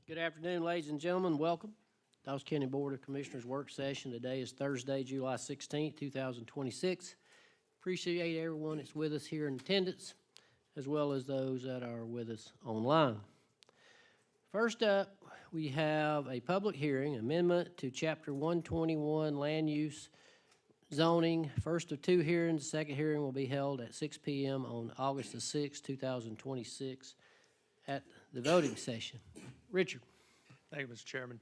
Good afternoon, ladies and gentlemen. Welcome. Dawes County Board of Commissioners work session. Today is Thursday, July 16th, 2026. Appreciate everyone that's with us here in attendance, as well as those that are with us online. First up, we have a public hearing, amendment to Chapter 121 Land Use Zoning. First of two hearings. The second hearing will be held at 6 p.m. on August the 6th, 2026 at the voting session. Richard. Thank you, Mr. Chairman.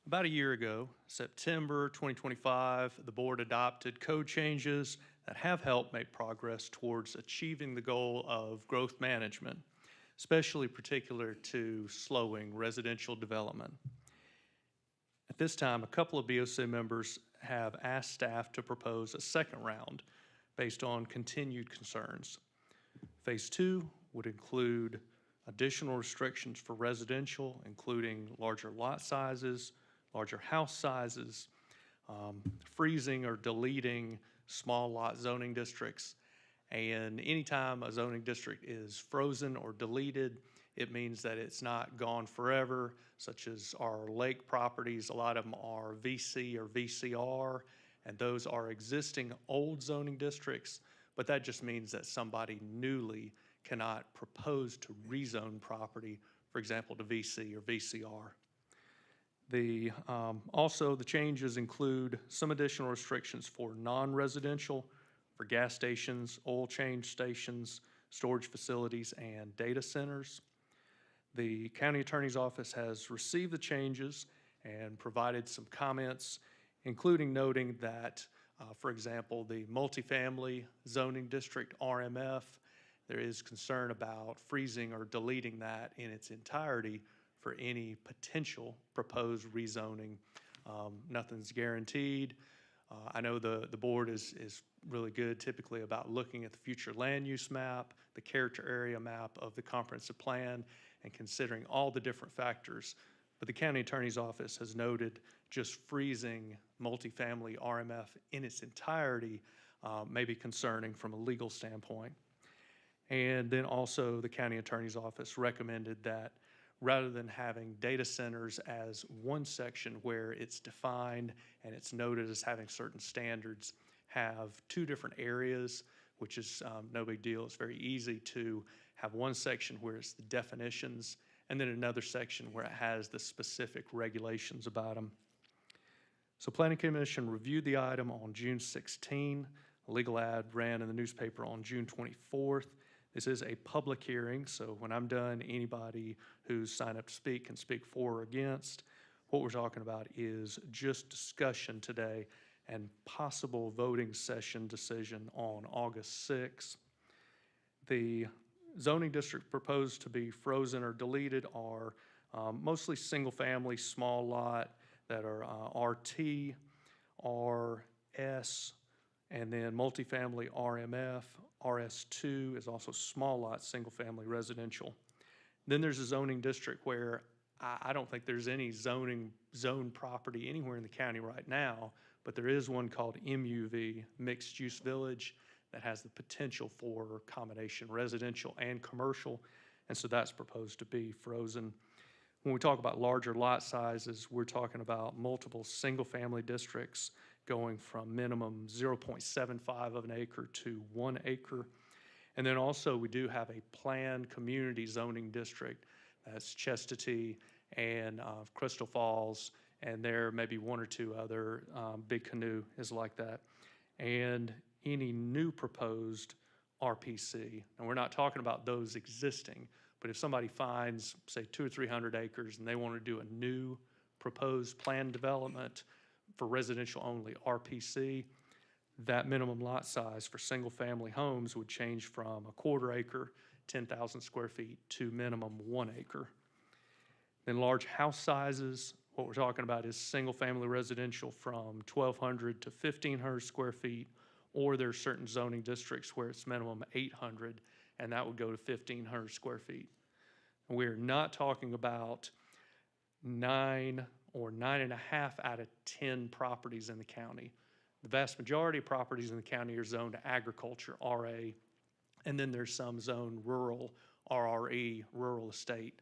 About a year ago, September 2025, the board adopted code changes that have helped make progress towards achieving the goal of growth management, especially particular to slowing residential development. At this time, a couple of BOC members have asked staff to propose a second round based on continued concerns. Phase 2 would include additional restrictions for residential, including larger lot sizes, larger house sizes, freezing or deleting small lot zoning districts. And anytime a zoning district is frozen or deleted, it means that it's not gone forever, such as our lake properties. A lot of them are VC or VCR, and those are existing old zoning districts, but that just means that somebody newly cannot propose to rezone property, for example, to VC or VCR. Also, the changes include some additional restrictions for non-residential, for gas stations, oil change stations, storage facilities, and data centers. The county attorney's office has received the changes and provided some comments, including noting that, for example, the multifamily zoning district, RMF, there is concern about freezing or deleting that in its entirety for any potential proposed rezoning. Nothing's guaranteed. I know the board is really good typically about looking at the future land use map, the character area map of the comprehensive plan, and considering all the different factors. But the county attorney's office has noted just freezing multifamily RMF in its entirety may be concerning from a legal standpoint. And then also the county attorney's office recommended that rather than having data centers as one section where it's defined and it's noted as having certain standards, have two different areas, which is no big deal. It's very easy to have one section where it's the definitions and then another section where it has the specific regulations about them. So Planning Commission reviewed the item on June 16. A legal ad ran in the newspaper on June 24th. This is a public hearing, so when I'm done, anybody who's signed up to speak can speak for or against. What we're talking about is just discussion today and possible voting session decision on August 6th. The zoning district proposed to be frozen or deleted are mostly single-family, small lot that are RT, RS, and then multifamily RMF. RS2 is also small lot, single-family residential. Then there's a zoning district where I don't think there's any zone property anywhere in the county right now, but there is one called MUV, Mixed Use Village, that has the potential for combination residential and commercial, and so that's proposed to be frozen. When we talk about larger lot sizes, we're talking about multiple single-family districts going from minimum 0.75 of an acre to 1 acre. And then also we do have a planned community zoning district. That's Chestatee and Crystal Falls, and there may be one or two other. Big Canoe is like that. And any new proposed RPC, and we're not talking about those existing, but if somebody finds, say, 200 or 300 acres and they want to do a new proposed planned development for residential only RPC, that minimum lot size for single-family homes would change from a quarter acre, 10,000 square feet, to minimum 1 acre. Then large house sizes, what we're talking about is single-family residential from 1,200 to 1,500 square feet, or there's certain zoning districts where it's minimum 800, and that would go to 1,500 square feet. And we're not talking about 9 or 9.5 out of 10 properties in the county. The vast majority of properties in the county are zoned to agriculture, RA, and then there's some zoned rural, RRE, rural estate.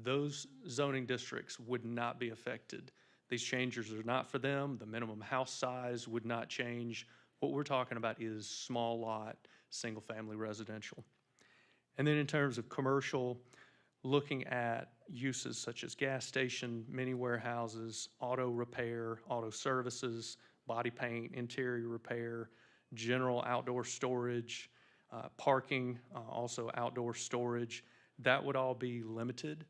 those zoning districts would not be affected. These changes are not for them. The minimum house size would not change. What we're talking about is small lot, single-family residential. And then in terms of commercial, looking at uses such as gas station, mini warehouses, auto repair, auto services, body paint, interior repair, general outdoor storage, parking, also outdoor storage, that would all be limited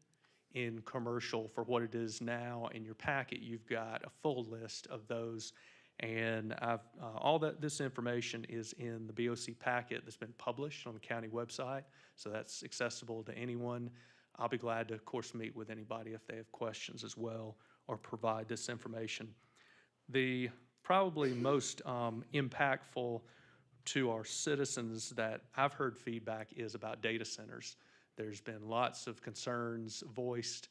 in commercial for what it is now. In your packet, you've got a full list of those. And all this information is in the BOC packet that's been published on the county website, so that's accessible to anyone. I'll be glad to, of course, meet with anybody if they have questions as well, or provide this information. The probably most impactful to our citizens that I've heard feedback is about data centers. There's been lots of concerns voiced.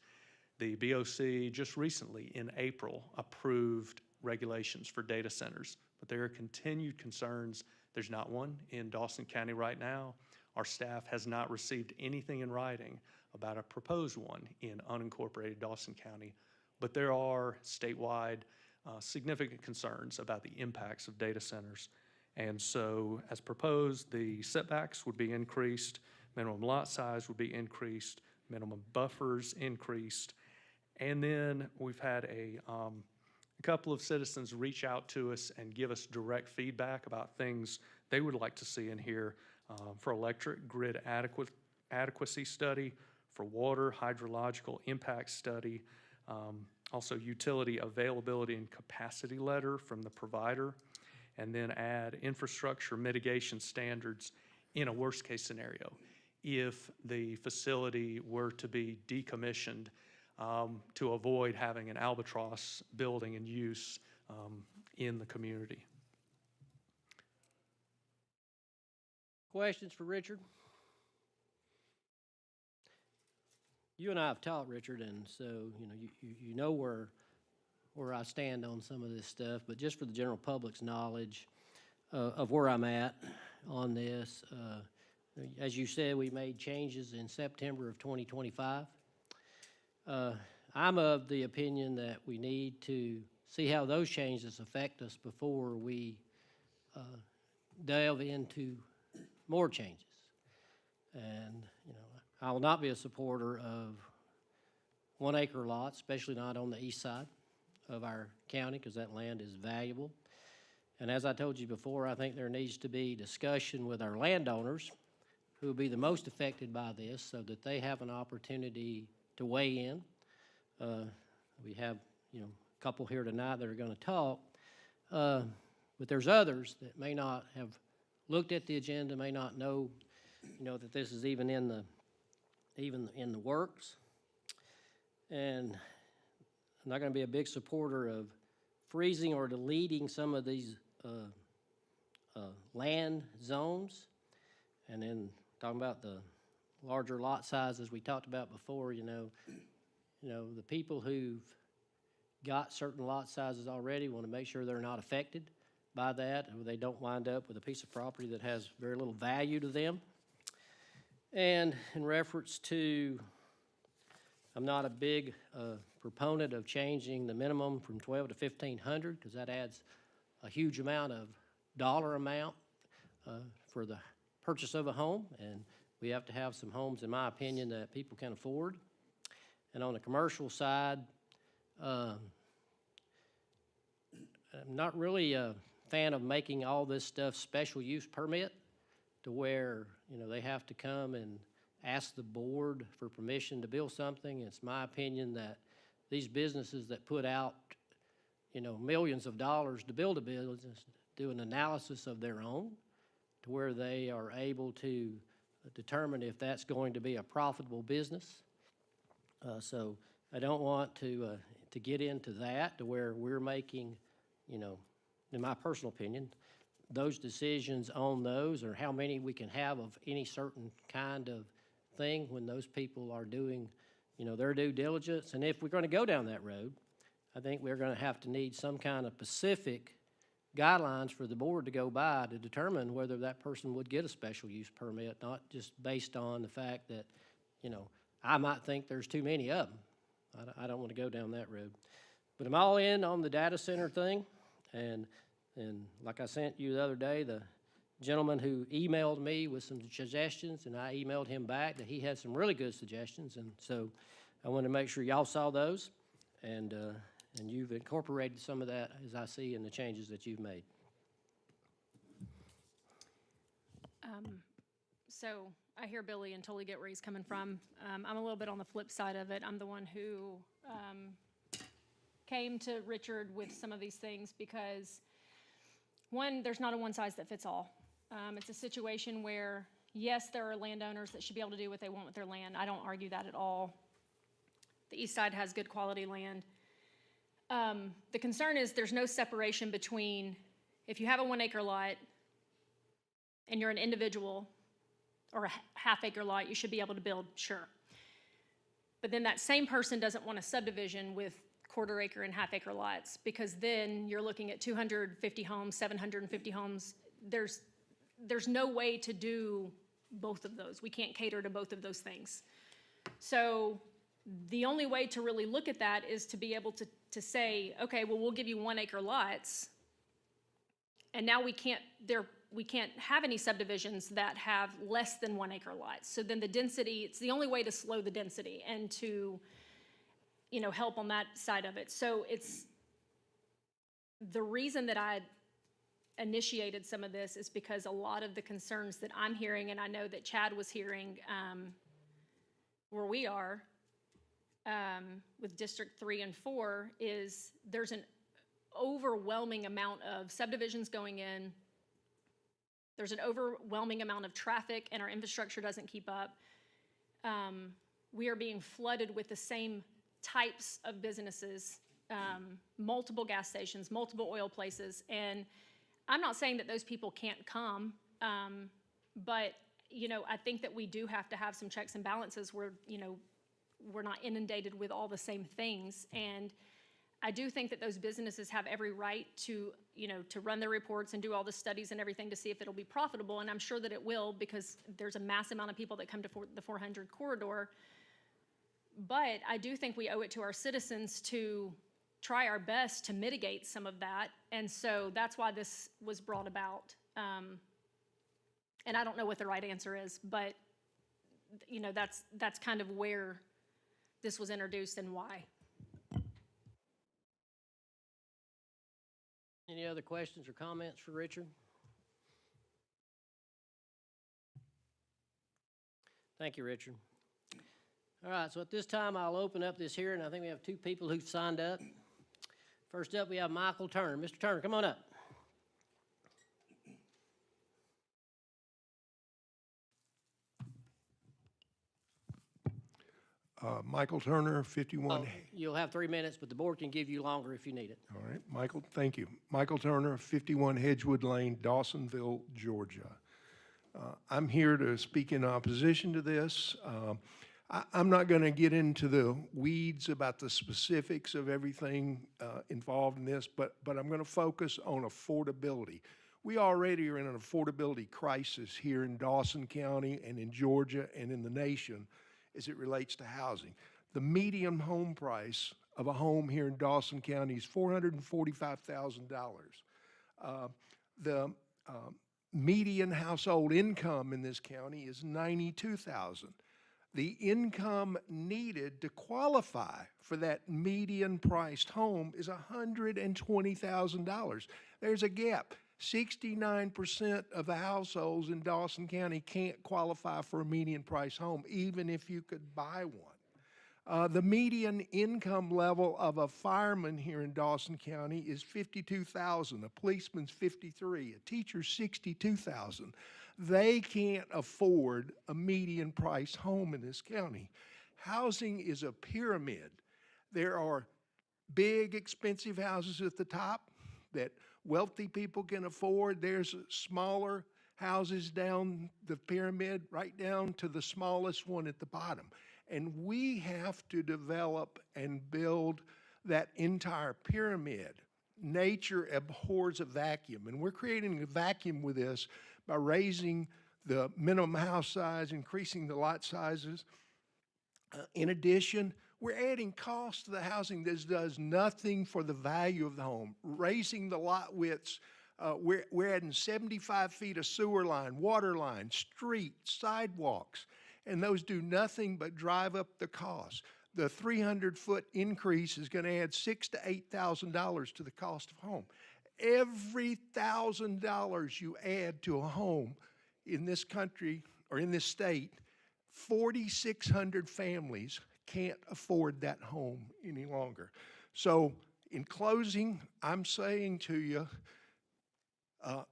The BOC just recently in April approved regulations for data centers, but there are continued concerns. There's not one in Dawson County right now. Our staff has not received anything in writing about a proposed one in unincorporated Dawson County, but there are statewide significant concerns about the impacts of data centers. And so as proposed, the setbacks would be increased, minimum lot size would be increased, minimum buffers increased, and then we've had a couple of citizens reach out to us and give us direct feedback about things they would like to see in here for electric grid adequacy study, for water hydrological impact study, also utility availability and capacity letter from the provider, and then add infrastructure mitigation standards in a worst case scenario if the facility were to be decommissioned, to avoid having an albatross building in use in the community. Questions for Richard? You and I have talked, Richard, and so you know where I stand on some of this stuff, but just for the general public's knowledge of where I'm at on this, as you said, we made changes in September of 2025. I'm of the opinion that we need to see how those changes affect us before we delve into more changes. And, I will not be a supporter of 1 acre lots, especially not on the east side of our county, because that land is valuable. And as I told you before, I think there needs to be discussion with our landowners who will be the most affected by this so that they have an opportunity to weigh in. We have, a couple here tonight that are going to talk, but there's others that may not have looked at the agenda, may not know, that this is even in the works. And I'm not going to be a big supporter of freezing or deleting some of these land zones, and then talking about the larger lot sizes we talked about before. The people who've got certain lot sizes already want to make sure they're not affected by that, or they don't wind up with a piece of property that has very little value to them. And in reference to, I'm not a big proponent of changing the minimum from 12 to 1,500, because that adds a huge amount of dollar amount for the purchase of a home, and we have to have some homes, in my opinion, that people can afford. And on the commercial side, I'm not really a fan of making all this stuff special use permit to where, they have to come and ask the board for permission to build something. It's my opinion that these businesses that put out, millions of dollars to build a business do an analysis of their own to where they are able to determine if that's going to be a profitable business. So I don't want to get into that to where we're making, in my personal opinion, those decisions on those, or how many we can have of any certain kind of thing when those people are doing, their due diligence. And if we're going to go down that road, I think we're going to have to need some kind of specific guidelines for the board to go by to determine whether that person would get a special use permit, not just based on the fact that, I might think there's too many of them. I don't want to go down that road. But I'm all in on the data center thing, and like I sent you the other day, the gentleman who emailed me with some suggestions, and I emailed him back that he had some really good suggestions, and so I wanted to make sure y'all saw those, and you've incorporated some of that, as I see, in the changes that you've made. So I hear Billy and totally get where he's coming from. I'm a little bit on the flip side of it. I'm the one who came to Richard with some of these things because, one, there's not a one size that fits all. It's a situation where, yes, there are landowners that should be able to do what they want with their land. I don't argue that at all. The east side has good quality land. The concern is there's no separation between, if you have a 1 acre lot and you're an individual, or a half-acre lot, you should be able to build, sure. But then that same person doesn't want a subdivision with quarter-acre and half-acre lots, because then you're looking at 250 homes, 750 homes. There's no way to do both of those. We can't cater to both of those things. So the only way to really look at that is to be able to say, okay, well, we'll give you 1 acre lots, and now we can't have any subdivisions that have less than 1 acre lots. So then the density, it's the only way to slow the density and to, help on that side of it. So it's the reason that I initiated some of this is because a lot of the concerns that I'm hearing, and I know that Chad was hearing where we are with District 3 and 4, is there's an overwhelming amount of subdivisions going in. There's an overwhelming amount of traffic, and our infrastructure doesn't keep up. We are being flooded with the same types of businesses, multiple gas stations, multiple oil places, and I'm not saying that those people can't come, but I think that we do have to have some checks and balances where we're not inundated with all the same things. And I do think that those businesses have every right to run their reports and do all the studies and everything to see if it'll be profitable, and I'm sure that it will, because there's a mass amount of people that come to the 400 corridor. But I do think we owe it to our citizens to try our best to mitigate some of that, and so that's why this was brought about. And I don't know what the right answer is, but that's kind of where this was introduced and why. Any other questions or comments for Richard? Thank you, Richard. All right, so at this time, I'll open up this hearing. I think we have 2 people who've signed up. First up, we have Michael Turner. Mr. Turner, come on up. Michael Turner, 51. Oh, you'll have 3 minutes, but the board can give you longer if you need it. All right, Michael, thank you. Michael Turner, 51 Hedgewood Lane, Dawsonville, Georgia. I'm here to speak in opposition to this. I'm not going to get into the weeds about the specifics of everything involved in this, but I'm going to focus on affordability. We already are in an affordability crisis here in Dawson County and in Georgia and in the nation as it relates to housing. The median home price of a home here in Dawson County is $445,000. The median household income in this county is $92,000. The income needed to qualify for that median priced home is $120,000. There's a gap. 69% of the households in Dawson County can't qualify for a median price home, even if you could buy one. The median income level of a fireman here in Dawson County is $52,000, a policeman's $53,000, a teacher's $62,000. They can't afford a median price home in this county. Housing is a pyramid. There are big, expensive houses at the top that wealthy people can afford. There's smaller houses down the pyramid, right down to the smallest one at the bottom. And we have to develop and build that entire pyramid. Nature abhors a vacuum, and we're creating a vacuum with this by raising the minimum house size, increasing the lot sizes. In addition, we're adding cost to the housing that does nothing for the value of the home. Raising the lot widths, we're adding 75 feet of sewer line, water line, streets, sidewalks, and those do nothing but drive up the cost. The 300-foot increase is going to add $6,000 to $8,000 to the cost of home. Every $1,000 you add to a home in this country or in this state, 4,600 families can't afford that home any longer. So in closing, I'm saying to you,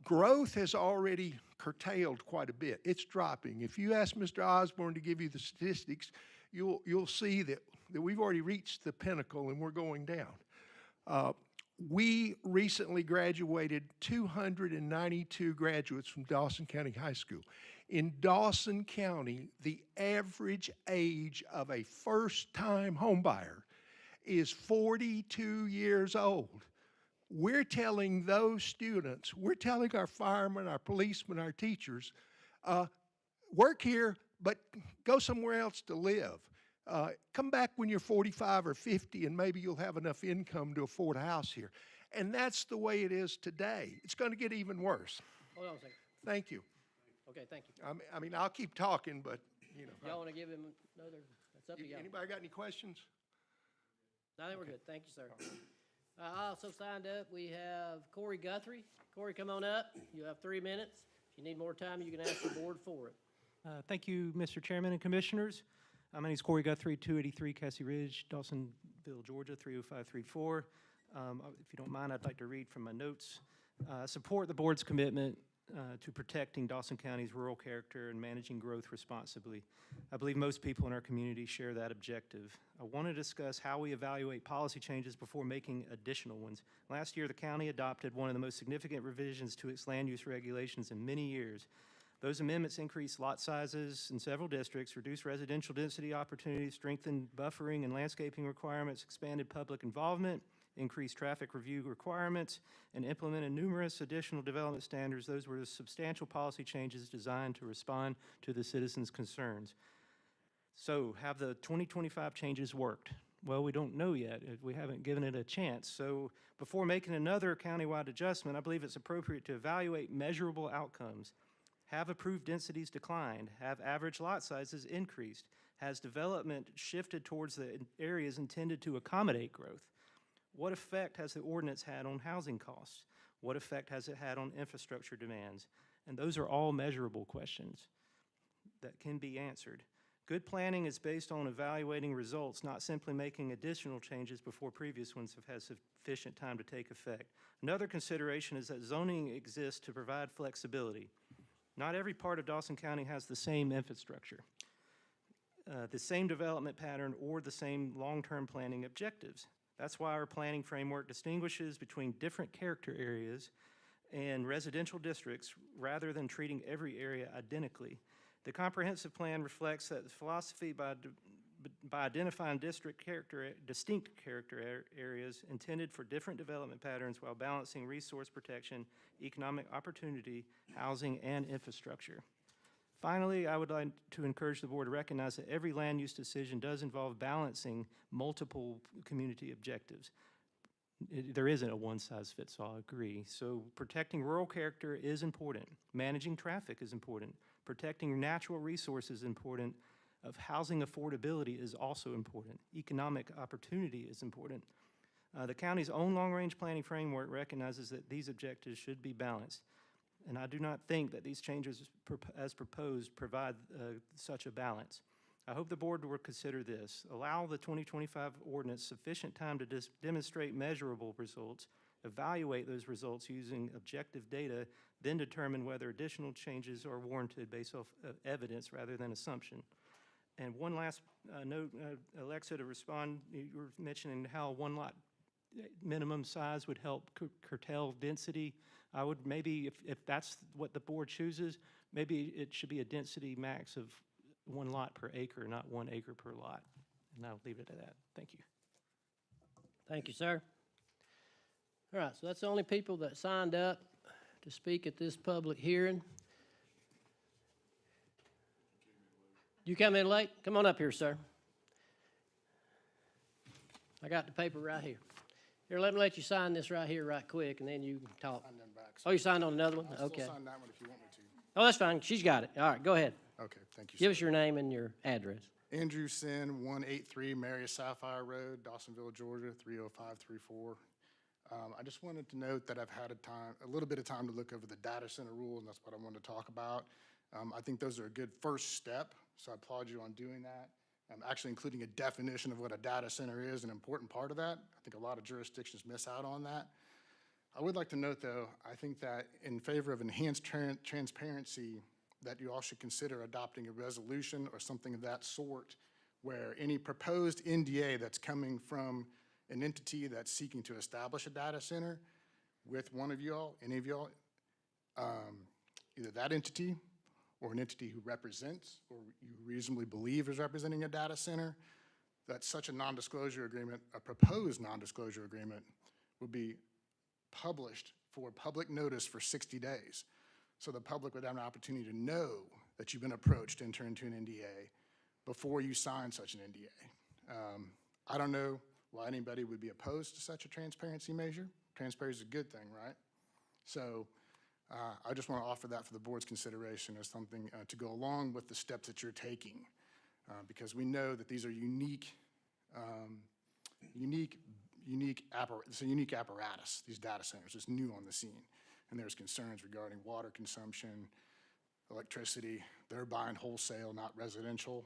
growth has already curtailed quite a bit. It's dropping. If you ask Mr. Osborne to give you the statistics, you'll see that we've already reached the pinnacle and we're going down. We recently graduated 292 graduates from Dawson County High School. In Dawson County, the average age of a first-time homebuyer is 42 years old. We're telling those students, we're telling our firemen, our policemen, our teachers, work here, but go somewhere else to live. Come back when you're 45 or 50 and maybe you'll have enough income to afford a house here. And that's the way it is today. It's going to get even worse. Hold on a second. Thank you. Okay, thank you. I mean, I'll keep talking, but, you know. Y'all want to give him another, that's up to y'all. Anybody got any questions? I think we're good. Thank you, sir. Also signed up, we have Corey Guthrie. Corey, come on up. You have 3 minutes. If you need more time, you can ask the board for it. Thank you, Mr. Chairman and Commissioners. My name is Corey Guthrie, 283 Cassie Ridge, Dawsonville, Georgia, 30534. If you don't mind, I'd like to read from my notes. Support the board's commitment to protecting Dawson County's rural character and managing growth responsibly. I believe most people in our community share that objective. I want to discuss how we evaluate policy changes before making additional ones. Last year, the county adopted one of the most significant revisions to its land use regulations in many years. Those amendments increased lot sizes in several districts, reduced residential density opportunities, strengthened buffering and landscaping requirements, expanded public involvement, increased traffic review requirements, and implemented numerous additional development standards. Those were substantial policy changes designed to respond to the citizens' concerns. So, have the 2025 changes worked? Well, we don't know yet. We haven't given it a chance. So, before making another countywide adjustment, I believe it's appropriate to evaluate measurable outcomes. Have approved densities declined? Have average lot sizes increased? Has development shifted towards the areas intended to accommodate growth? What effect has the ordinance had on housing costs? What effect has it had on infrastructure demands? And those are all measurable questions that can be answered. Good planning is based on evaluating results, not simply making additional changes before previous ones have had sufficient time to take effect. Another consideration is that zoning exists to provide flexibility. Not every part of Dawson County has the same infrastructure, the same development pattern, or the same long-term planning objectives. That's why our planning framework distinguishes between different character areas and residential districts rather than treating every area identically. The comprehensive plan reflects that the philosophy by identifying distinct character areas intended for different development patterns while balancing resource protection, economic opportunity, housing, and infrastructure. Finally, I would like to encourage the board to recognize that every land use decision does involve balancing multiple community objectives. There isn't a one-size-fits-all, I agree. So protecting rural character is important. Managing traffic is important. Protecting natural resources is important. Of housing affordability is also important. Economic opportunity is important. The county's own long-range planning framework recognizes that these objectives should be balanced. And I do not think that these changes as proposed provide such a balance. I hope the board will consider this. Allow the 2025 ordinance sufficient time to demonstrate measurable results, evaluate those results using objective data, then determine whether additional changes are warranted based off evidence rather than assumption. And one last note, Alexa, to respond, you were mentioning how one lot minimum size would help curtail density. I would maybe, if that's what the board chooses, maybe it should be a density max of 1 lot per acre, not 1 acre per lot. And I'll leave it at that. Thank you. Thank you, sir. All right, so that's the only people that signed up to speak at this public hearing. You come in late? Come on up here, sir. I got the paper right here. Here, let me let you sign this right here right quick, and then you can talk. Sign them back. Oh, you signed on another one? I'll Okay. still sign that one if you want me to. Oh, that's fine. She's got it. All right, go ahead. Okay, thank you, Give sir. us your name and your address. Andrew Sin, 183 Marius Sapphire Road, Dawsonville, Georgia, 30534. I just wanted to note that I've had a little bit of time to look over the data center rule, and that's what I wanted to talk about. I think those are a good first step, so I applaud you on doing that. Actually including a definition of what a data center is, an important part of that. I think a lot of jurisdictions miss out on that. I would like to note, though, I think that in favor of enhanced transparency, that you all should consider adopting a resolution or something of that sort where any proposed NDA that's coming from an entity that's seeking to establish a data center with one of you all, any of you all, either that entity or an entity who represents or you reasonably believe is representing a data center, that such a non-disclosure agreement, a proposed non-disclosure agreement, would be published for public notice for 60 days. So the public would have an opportunity to know that you've been approached to enter into an NDA before you sign such an NDA. I don't know why anybody would be opposed to such a transparency measure. Transparency is a good thing, right? So I just want to offer that for the board's consideration as something to go along with the steps that you're taking, because we know that these are it's a unique apparatus, these data centers. It's new on the scene, and there's concerns regarding water consumption, electricity. They're buying wholesale, not residential,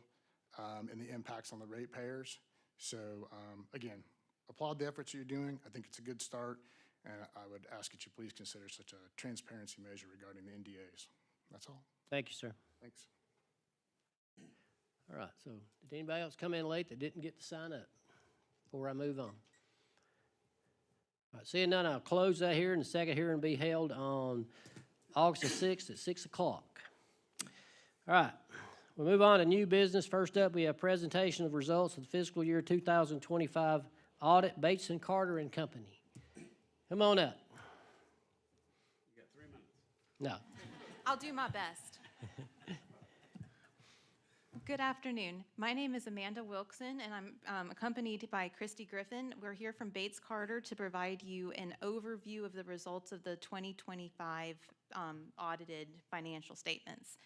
and the impacts on the ratepayers. So again, applaud the efforts you're doing. I think it's a good start. And I would ask that you please consider such a transparency measure regarding the NDAs. That's all. Thank you, sir. Thanks. All right, so did anybody else come in late that didn't get to sign up before I move on? All right, seeing none, I'll close that hearing. The second hearing will be held on August the 6th at 6 o'clock. All right, we'll move on to new business. First up, we have presentation of results of the fiscal year 2025 audit, Bates and Carter and Company. Come on up. You got 3 minutes. No. I'll do my best. Good afternoon. My name is Amanda Wilkson, and I'm accompanied by Christy Griffin. We're here from Bates Carter to provide you an overview of the results of the 2025 audited financial statements.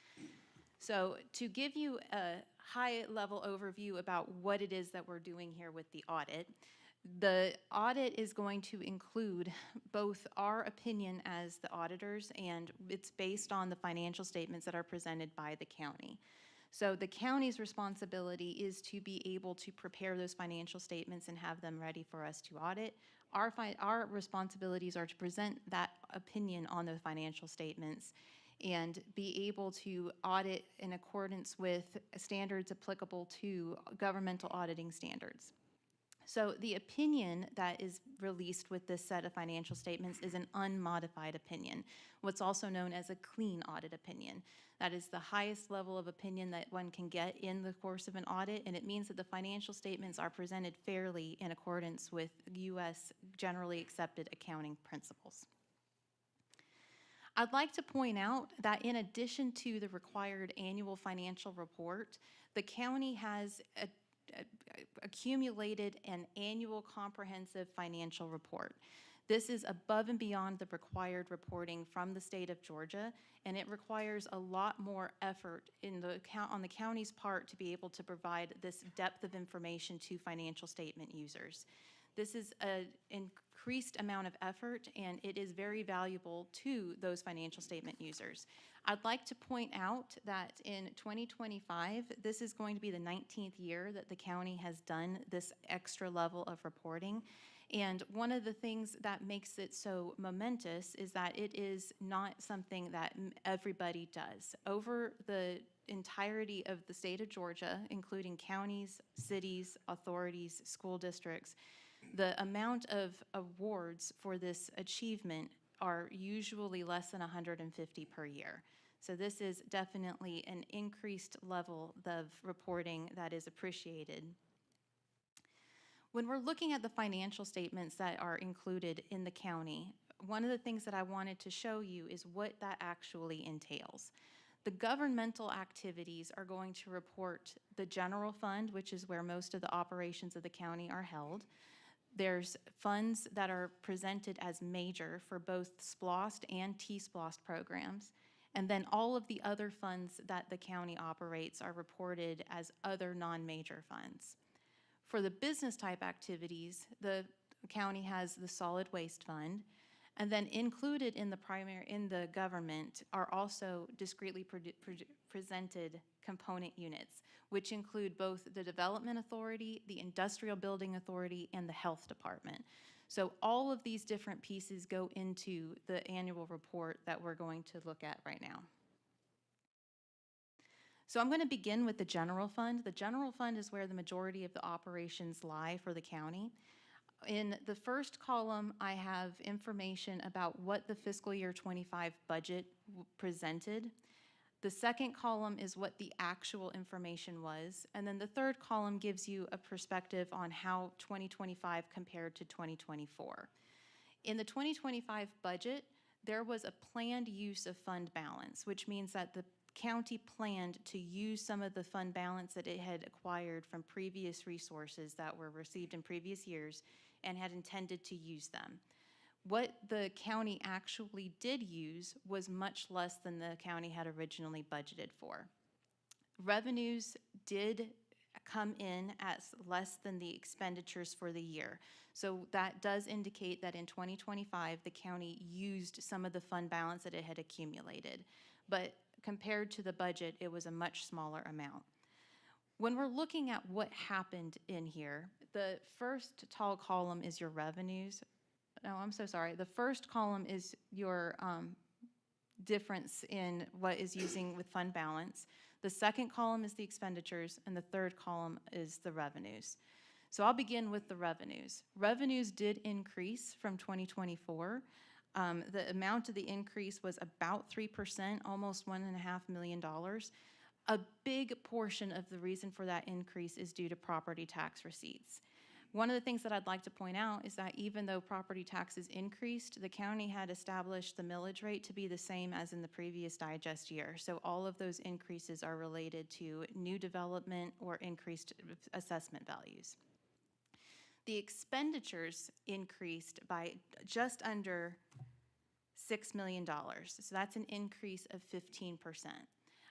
So to give you a high-level overview about what it is that we're doing here with the audit, the audit is going to include both our opinion as the auditors, and it's based on the financial statements that are presented by the county. So the county's responsibility is to be able to prepare those financial statements and have them ready for us to audit. Our responsibilities are to present that opinion on the financial statements and be able to audit in accordance with standards applicable to governmental auditing standards. So the opinion that is released with this set of financial statements is an unmodified opinion, what's also known as a clean audit opinion. That is the highest level of opinion that one can get in the course of an audit, and it means that the financial statements are presented fairly in accordance with U.S. generally accepted accounting principles. I'd like to point out that in addition to the required annual financial report, the county has accumulated an annual comprehensive financial report. This is above and beyond the required reporting from the state of Georgia, and it requires a lot more effort on the county's part to be able to provide this depth of information to financial statement users. This is an increased amount of effort, and it is very valuable to those financial statement users. I'd like to point out that in 2025, this is going to be the 19th year that the county has done this extra level of reporting. And one of the things that makes it so momentous is that it is not something that everybody does. Over the entirety of the state of Georgia, including counties, cities, authorities, school districts, the amount of awards for this achievement are usually less than 150 per year. So this is definitely an increased level of reporting that is appreciated. When we're looking at the financial statements that are included in the county, one of the things that I wanted to show you is what that actually entails. The governmental activities are going to report the general fund, which is where most of the operations of the county are held. There's funds that are presented as major for both SPLOST and T-SPLOST programs. And then all of the other funds that the county operates are reported as other non-major funds. For the business type activities, the county has the solid waste fund, and then included in the government are also discretely presented component units, which include both the Development Authority, the Industrial Building Authority, and the Health Department. So all of these different pieces go into the annual report that we're going to look at right now. So I'm going to begin with the general fund. The general fund is where the majority of the operations lie for the county. In the first column, I have information about what the fiscal year 25 budget presented. The second column is what the actual information was. And then the third column gives you a perspective on how 2025 compared to 2024. In the 2025 budget, there was a planned use of fund balance, which means that the county planned to use some of the fund balance that it had acquired from previous resources that were received in previous years and had intended to use them. What the county actually did use was much less than the county had originally budgeted for. Revenues did come in as less than the expenditures for the year. So that does indicate that in 2025, the county used some of the fund balance that it had accumulated. But compared to the budget, it was a much smaller amount. When we're looking at what happened in here, the first tall column is your revenues. No, I'm so sorry. The first column is your difference in what is using with fund balance. The second column is the expenditures, and the third column is the revenues. So I'll begin with the revenues. Revenues did increase from 2024. The amount of the increase was about 3%, almost $1.5 million. A big portion of the reason for that increase is due to property tax receipts. One of the things that I'd like to point out is that even though property taxes increased, the county had established the millage rate to be the same as in the previous digest year. So all of those increases are related to new development or increased assessment values. The expenditures increased by just under $6 million. So that's an increase of 15%.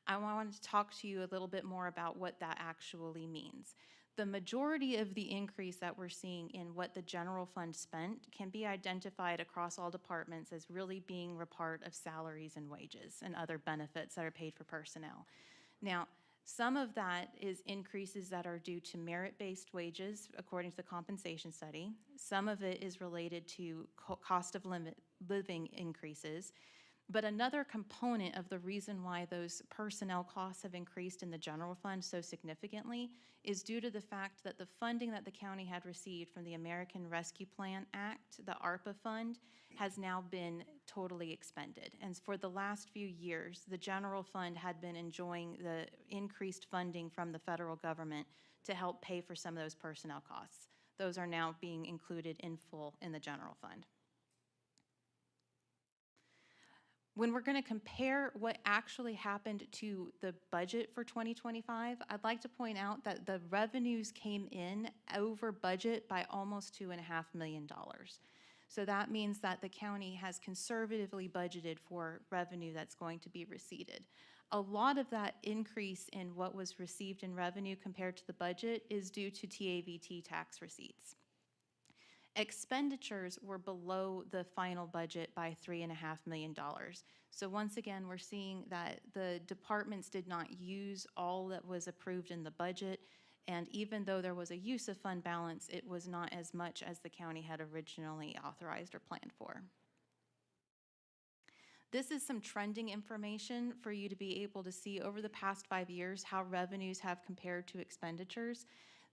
I wanted to talk to you a little bit more about what that actually means. The majority of the increase that we're seeing in what the general fund spent can be identified across all departments as really being a part of salaries and wages and other benefits that are paid for personnel. Now, some of that is increases that are due to merit-based wages according to the compensation study. Some of it is related to cost of living increases. But another component of the reason why those personnel costs have increased in the general fund so significantly is due to the fact that the funding that the county had received from the American Rescue Plan Act, the ARPA fund, has now been totally expended. And for the last few years, the general fund had been enjoying the increased funding from the federal government to help pay for some of those personnel costs. Those are now being included in full in the general fund. When we're going to compare what actually happened to the budget for 2025, I'd like to point out that the revenues came in over budget by almost $2.5 million. So that means that the county has conservatively budgeted for revenue that's going to be received. A lot of that increase in what was received in revenue compared to the budget is due to TAVT tax receipts. Expenditures were below the final budget by $3.5 million. So once again, we're seeing that the departments did not use all that was approved in the budget, and even though there was a use of fund balance, it was not as much as the county had originally authorized or planned for. This is some trending information for you to be able to see over the past 5 years how revenues have compared to expenditures.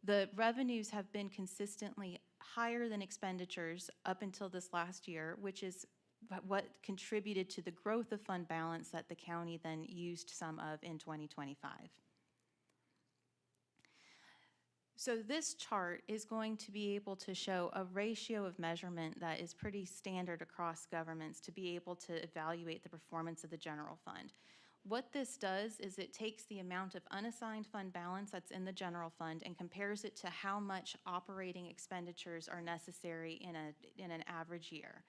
The revenues have been consistently higher than expenditures up until this last year, which is what contributed to the growth of fund balance that the county then used some of in 2025. So this chart is going to be able to show a ratio of measurement that is pretty standard across governments to be able to evaluate the performance of the general fund. What this does is it takes the amount of unassigned fund balance that's in the general fund and compares it to how much operating expenditures are necessary in an average year.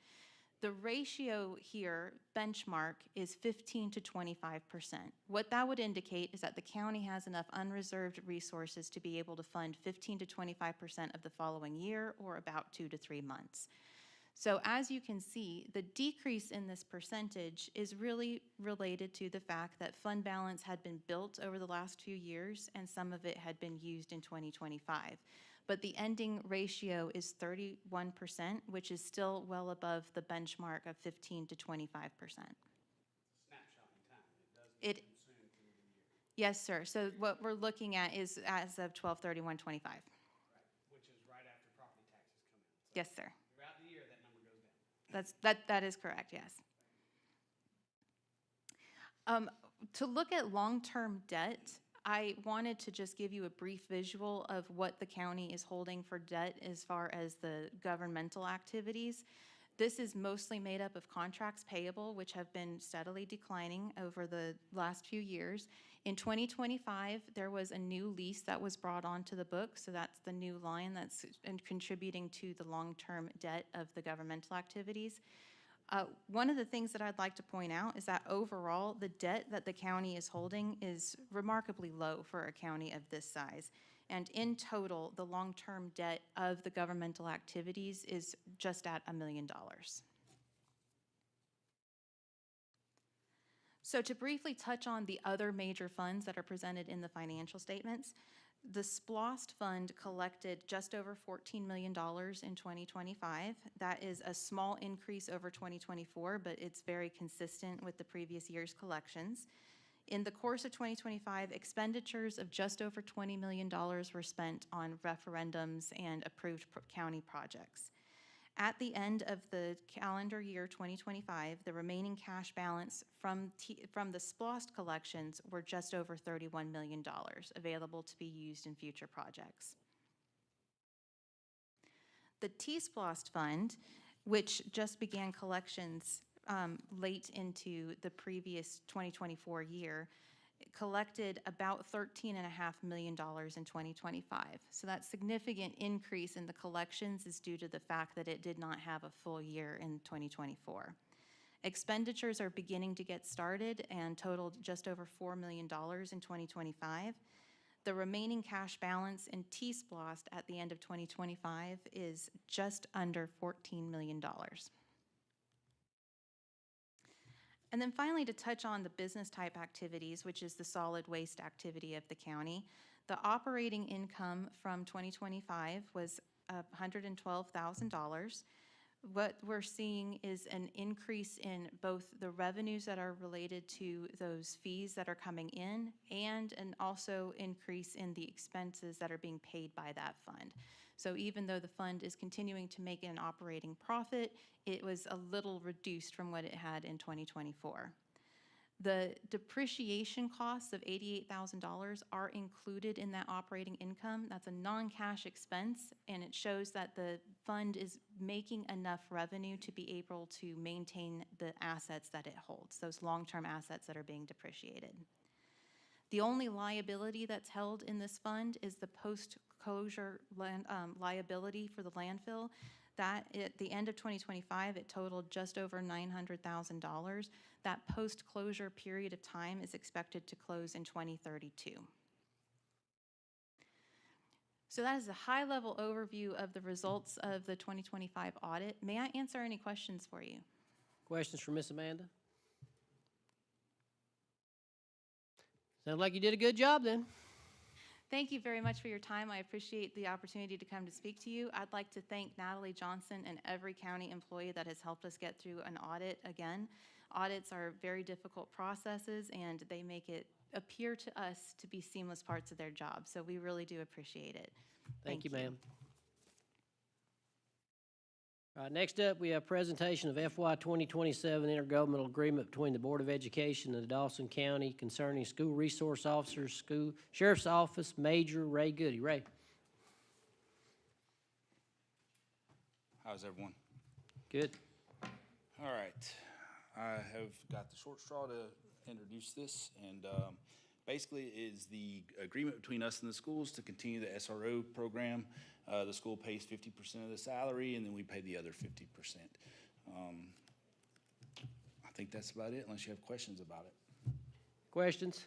The ratio here, benchmark, is 15 to 25%. What that would indicate is that the county has enough unreserved resources to be able to fund 15 to 25% of the following year, or about 2 to 3 months. So as you can see, the decrease in this percentage is really related to the fact that fund balance had been built over the last few years, and some of it had been used in 2025. But the ending ratio is 31%, which is still well above the benchmark of 15 to 25%. Snapshot in time, it does It, consume through the year, yes, sir. So what we're looking at is as of 12/31/25. right, which is right after property taxes come in. So Yes, sir. throughout the year, that number goes down. That is correct, yes. To look at long-term debt, I wanted to just give you a brief visual of what the county is holding for debt as far as the governmental activities. This is mostly made up of contracts payable, which have been steadily declining over the last few years. In 2025, there was a new lease that was brought onto the book, so that's the new line that's contributing to the long-term debt of the governmental activities. One of the things that I'd like to point out is that overall, the debt that the county is holding is remarkably low for a county of this size. And in total, the long-term debt of the governmental activities is just at $1 million. So to briefly touch on the other major funds that are presented in the financial statements, the SPLOST fund collected just over $14 million in 2025. That is a small increase over 2024, but it's very consistent with the previous year's collections. In the course of 2025, expenditures of just over $20 million were spent on referendums and approved county projects. At the end of the calendar year 2025, the remaining cash balance from the SPLOST collections were just over $31 million, available to be used in future projects. The T-SPLOST fund, which just began collections late into the previous 2024 year, collected about $13.5 million in 2025. So that significant increase in the collections is due to the fact that it did not have a full year in 2024. Expenditures are beginning to get started and totaled just over $4 million in 2025. The remaining cash balance in T-SPLOST at the end of 2025 is just under $14 million. And then finally, to touch on the business type activities, which is the solid waste activity of the county, the operating income from 2025 was $112,000. What we're seeing is an increase in both the revenues that are related to those fees that are coming in, and an also increase in the expenses that are being paid by that fund. So even though the fund is continuing to make an operating profit, it was a little reduced from what it had in 2024. The depreciation costs of $88,000 are included in that operating income. That's a non-cash expense, and it shows that the fund is making enough revenue to be able to maintain the assets that it holds, those long-term assets that are being depreciated. The only liability that's held in this fund is the post-closure liability for the landfill. That, at the end of 2025, it totaled just over $900,000. That post-closure period of time is expected to close in 2032. So that is a high-level overview of the results of the 2025 audit. May I answer any questions for you? Questions for Miss Amanda? Sounds like you did a good job then. Thank you very much for your time. I appreciate the opportunity to come to speak to you. I'd like to thank Natalie Johnson and every county employee that has helped us get through an audit. Again, audits are very difficult processes, and they make it appear to us to be seamless parts of their job. So we really do appreciate it. Thank you, ma'am. Next up, we have presentation of FY 2027 intergovernmental agreement between the Board of Education and the Dawson County concerning school resource officers, school sheriff's office, Major Ray Goody. Ray. How's everyone? Good. All right. I have got the short straw to introduce this. And basically, it is the agreement between us and the schools to continue the SRO program. The school pays 50% of the salary, and then we pay the other 50%. I think that's about it, unless you have questions about it. Questions?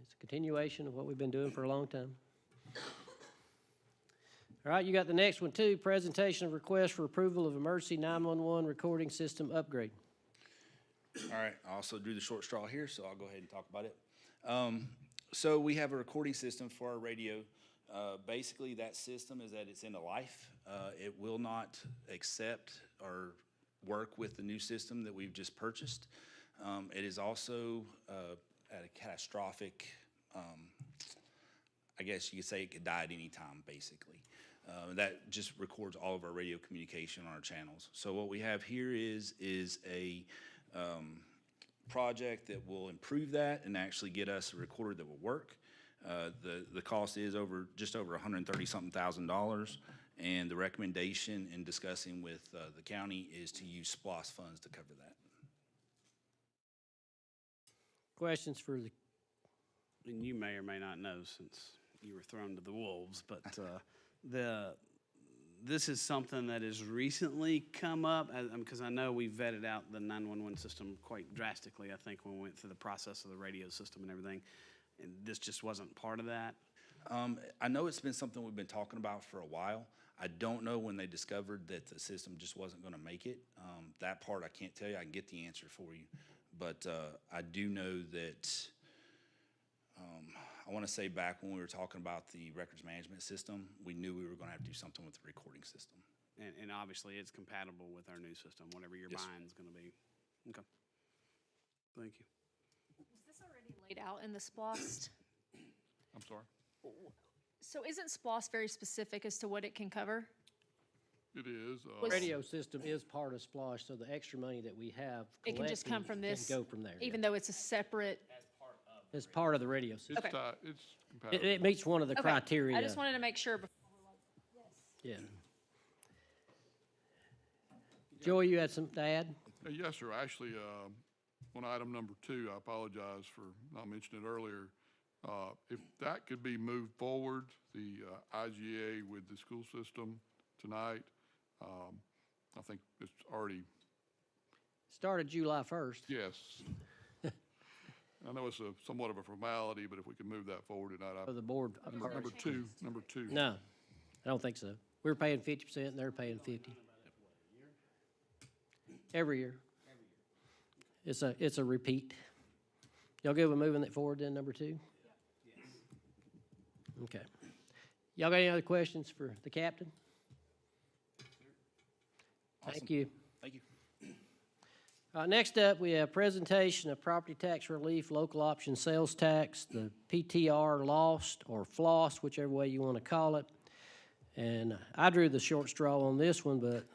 It's a continuation of what we've been doing for a long time. All right, you got the next one too, presentation of request for approval of emergency 911 recording system upgrade. All right, I also drew the short straw here, so I'll go ahead and talk about it. So we have a recording system for our radio. Basically, that system is at its end of life. It will not accept or work with the new system that we've just purchased. It is also at a catastrophic, I guess you could say it could die at any time, basically. That just records all of our radio communication on our channels. So what we have here is a project that will improve that and actually get us a recorder that will work. The cost is just over $130-something thousand, and the recommendation in discussing with the county is to use SPLOST funds to cover that. Questions for the, And you may or may not know, since you were thrown to the wolves, but this is something that has recently come up, because I know we vetted out the 911 system quite drastically, I think, when we went through the process of the radio system and everything, and this just wasn't part of that. I know it's been something we've been talking about for a while. I don't know when they discovered that the system just wasn't going to make it. That part I can't tell you. I can get the answer for you. But I do know that I want to say back when we were talking about the records management system, we knew we were going to have to do something with the recording system. And obviously, it's compatible with our new system, whatever you're Yes, sir. buying is going to be. Okay. Thank you. Is this already laid out in the SPLOST? I'm sorry? So isn't SPLOST very specific as to what it can cover? It is. Was- radio system is part of SPLOST, so the extra money that we have It can just come collected from this, can go from there. even though it's a separate? It's part of the radio system. It's Okay. it's It, compatible. it meets one of the Okay. criteria. I just wanted to make sure. Yeah. Joey, you had something to add? Yes, sir. Actually, on item number 2, I apologize for not mentioning it earlier. If that could be moved forward, the IGA with the school system tonight, I think it's already, Started July 1st. yes. I know it's somewhat of a formality, but if we could move that forward tonight, For the board. number two. No, I don't think so. We're paying 50% and they're paying 50. Every year. It's a repeat. Y'all good with moving it forward then, number 2? Okay. Y'all got any other questions for the captain? Thank you. Thank you. Next up, we have presentation of property tax relief, local option sales tax, the PTR lost or floss, whichever way you want to call it. And I drew the short straw on this one, but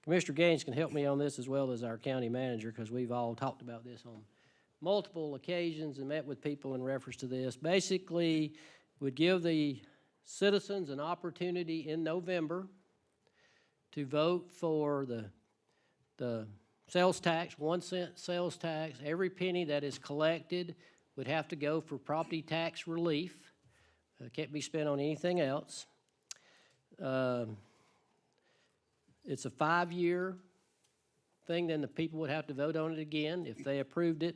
Commissioner Gaines can help me on this as well as our county manager, because we've all talked about this on multiple occasions and met with people in reference to this. Basically, would give the citizens an opportunity in November to vote for the sales tax, 1 cent sales tax. Every penny that is collected would have to go for property tax relief. Can't be spent on anything else. It's a 5-year thing, then the people would have to vote on it again. If they approved it,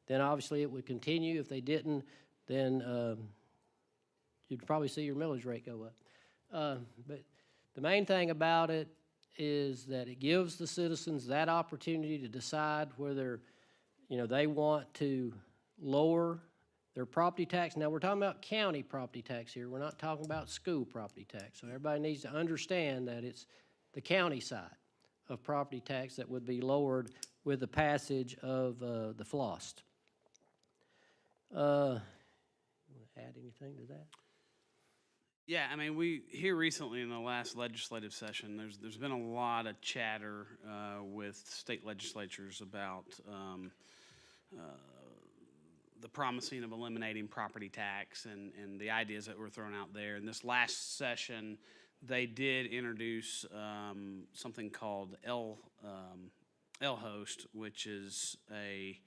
then obviously it would continue. If they didn't, then you'd probably see your millage rate go up. But the main thing about it is that it gives the citizens that opportunity to decide whether, they want to lower their property tax. Now, we're talking about county property tax here. We're not talking about school property tax. So everybody needs to understand that it's the county side of property tax that would be lowered with the passage of the FLOST. You want to add anything to that? Yeah, I mean, we here recently in the last legislative session, there's been a lot of chatter with state legislatures about the promising of eliminating property tax and the ideas that were thrown out there. In this last session, they did introduce something called L-Host, which is a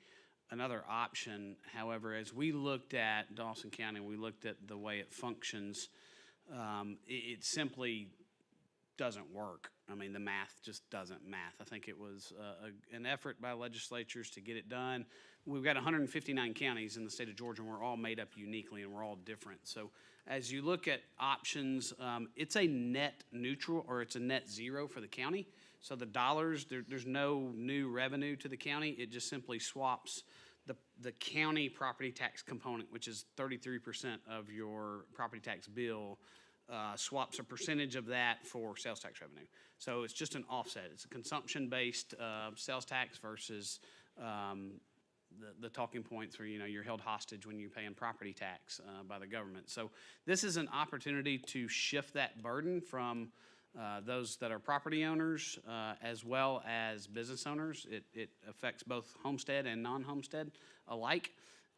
another option. However, as we looked at Dawson County, we looked at the way it functions, it simply doesn't work. I mean, the math just doesn't math. I think it was an effort by legislatures to get it done. We've got 159 counties in the state of Georgia, and we're all made up uniquely, and we're all different. So as you look at options, it's a net neutral, or it's a net zero for the county. So the dollars, there's no new revenue to the county. It just simply swaps the county property tax component, which is 33% of your property tax bill, swaps a percentage of that for sales tax revenue. So it's just an offset. It's a consumption-based sales tax versus the talking points where, you're held hostage when you're paying property tax by the government. So this is an opportunity to shift that burden from those that are property owners as well as business owners. It affects both homestead and non-homestead alike.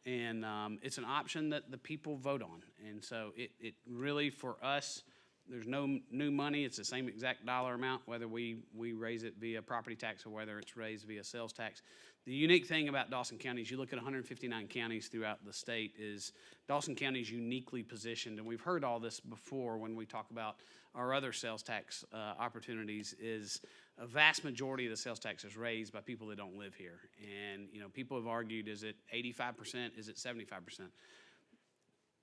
And it's an option that the people vote on. And so it really, for us, there's no new money. It's the same exact dollar amount, whether we raise it via property tax or whether it's raised via sales tax. The unique thing about Dawson County is you look at 159 counties throughout the state, is Dawson County is uniquely positioned, and we've heard all this before when we talk about our other sales tax opportunities, is a vast majority of the sales tax is raised by people that don't live here. And, people have argued, is it 85%? Is it 75%?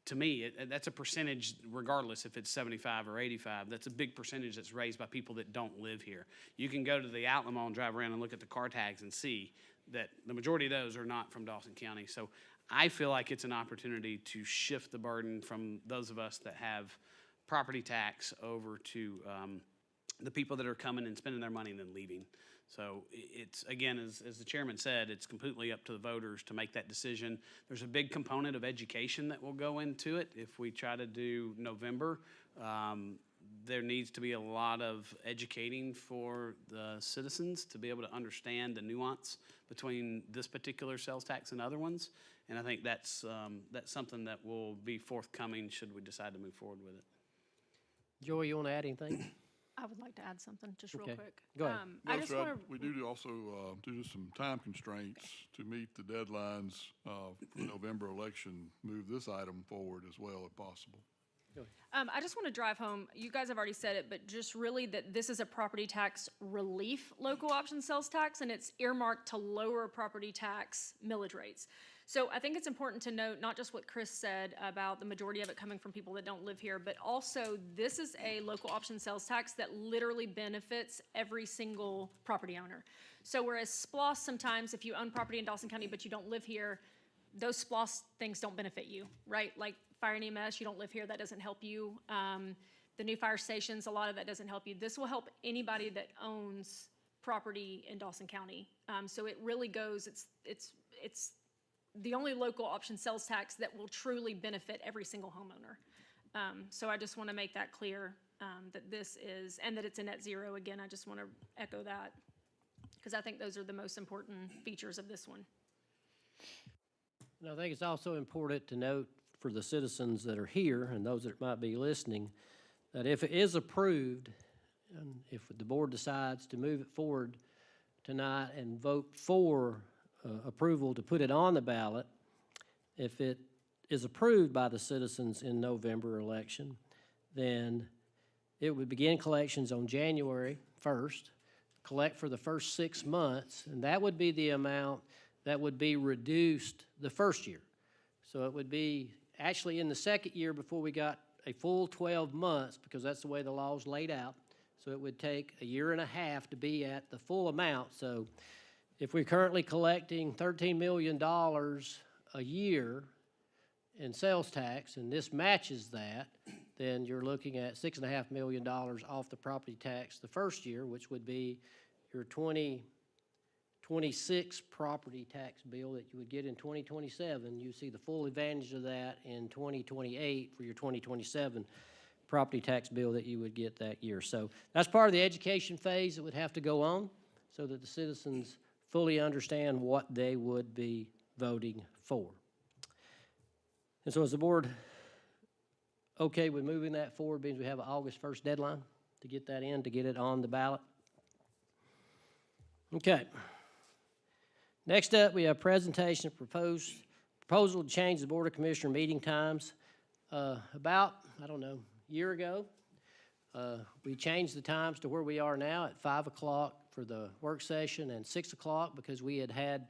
To me, that's a percentage, regardless if it's 75 or 85, that's a big percentage that's raised by people that don't live here. You can go to the outlet mall and drive around and look at the car tags and see that the majority of those are not from Dawson County. So I feel like it's an opportunity to shift the burden from those of us that have property tax over to the people that are coming and spending their money and then leaving. So it's, again, as the chairman said, it's completely up to the voters to make that decision. There's a big component of education that will go into it. If we try to do November, there needs to be a lot of educating for the citizens to be able to understand the nuance between this particular sales tax and other ones. And I think that's something that will be forthcoming should we decide to move forward with it. Joy, you want to add anything? I would like to add something, just real Okay. quick. Go ahead. I No, just sir, want to, we do also, due to some time constraints to meet the deadlines for November election, move this item forward as well if possible. I just want to drive home, you guys have already said it, but just really that this is a property tax relief local option sales tax, and it's earmarked to lower property tax millage rates. So I think it's important to note not just what Chris said about the majority of it coming from people that don't live here, but also this is a local option sales tax that literally benefits every single property owner. So whereas SPLOST, sometimes if you own property in Dawson County but you don't live here, those SPLOST things don't benefit you, right? Like fire and EMS, you don't live here, that doesn't help you. The new fire stations, a lot of that doesn't help you. This will help anybody that owns property in Dawson County. So it really goes, it's the only local option sales tax that will truly benefit every single homeowner. So I just want to make that clear, that this is, and that it's a net zero. Again, I just want to echo that, because I think those are the most important features of this one. And I think it's also important to note for the citizens that are here and those that might be listening, that if it is approved, and if the board decides to move it forward tonight and vote for approval to put it on the ballot, if it is approved by the citizens in November election, then it would begin collections on January 1st, collect for the first 6 months, and that would be the amount that would be reduced the first year. So it would be actually in the second year before we got a full 12 months, because that's the way the law's laid out. So it would take a year and a half to be at the full amount. So if we're currently collecting $13 million a year in sales tax, and this matches that, then you're looking at $6.5 million off the property tax the first year, which would be your 2026 property tax bill that you would get in 2027. You see the full advantage of that in 2028 for your 2027 property tax bill that you would get that year. So that's part of the education phase that would have to go on so that the citizens fully understand what they would be voting for. And so is the board okay with moving that forward, means we have an August 1st deadline to get that in, to get it on the ballot? Okay. Next up, we have presentation of proposal to change the Board of Commissioner meeting times. About, I don't know, a year ago, we changed the times to where we are now at 5 o'clock for the work session and 6 o'clock because we had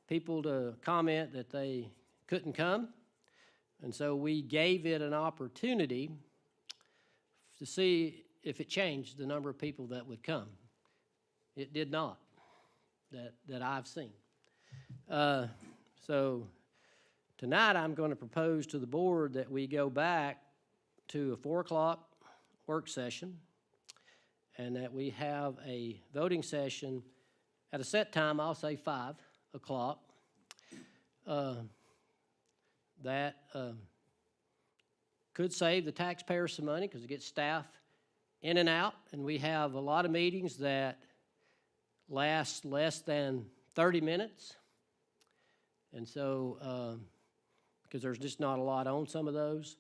people to comment that they couldn't come. And so we gave it an opportunity to see if it changed the number of people that would come. It did not, that I've seen. So tonight I'm going to propose to the board that we go back to a 4 o'clock work session and that we have a voting session at a set time, I'll say 5 o'clock. That could save the taxpayers some money because it gets staff in and out, and we have a lot of meetings that last less than 30 minutes. And so, because there's just not a lot on some of those.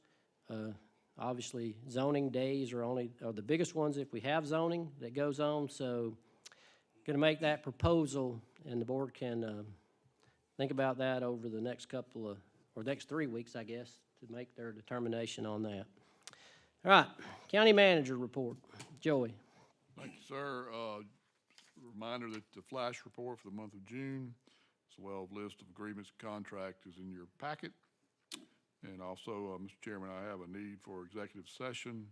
Obviously, zoning days are the biggest ones if we have zoning that goes on. So, going to make that proposal, and the board can think about that over the next next 3 weeks, I guess, to make their determination on that. All right, county manager report. Joey. Thank you, sir. Reminder that the flash report for the month of June, as well as list of agreements and contracts, is in your packet. And also, Mr. Chairman, I have a need for executive session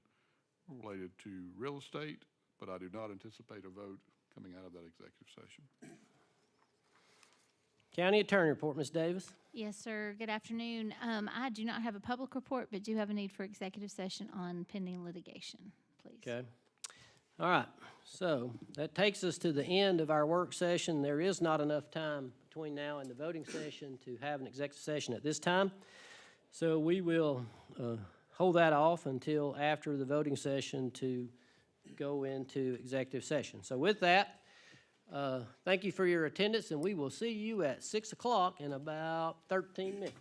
related to real estate, but I do not anticipate a vote coming out of that executive session. County attorney report, Ms. Davis. Yes, sir. Good afternoon. I do not have a public report, but do have a need for executive session on pending litigation, please. Okay. All right. So that takes us to the end of our work session. There is not enough time between now and the voting session to have an executive session at this time. So we will hold that off until after the voting session to go into executive session. So with that, thank you for your attendance, and we will see you at 6 o'clock in about 13 minutes.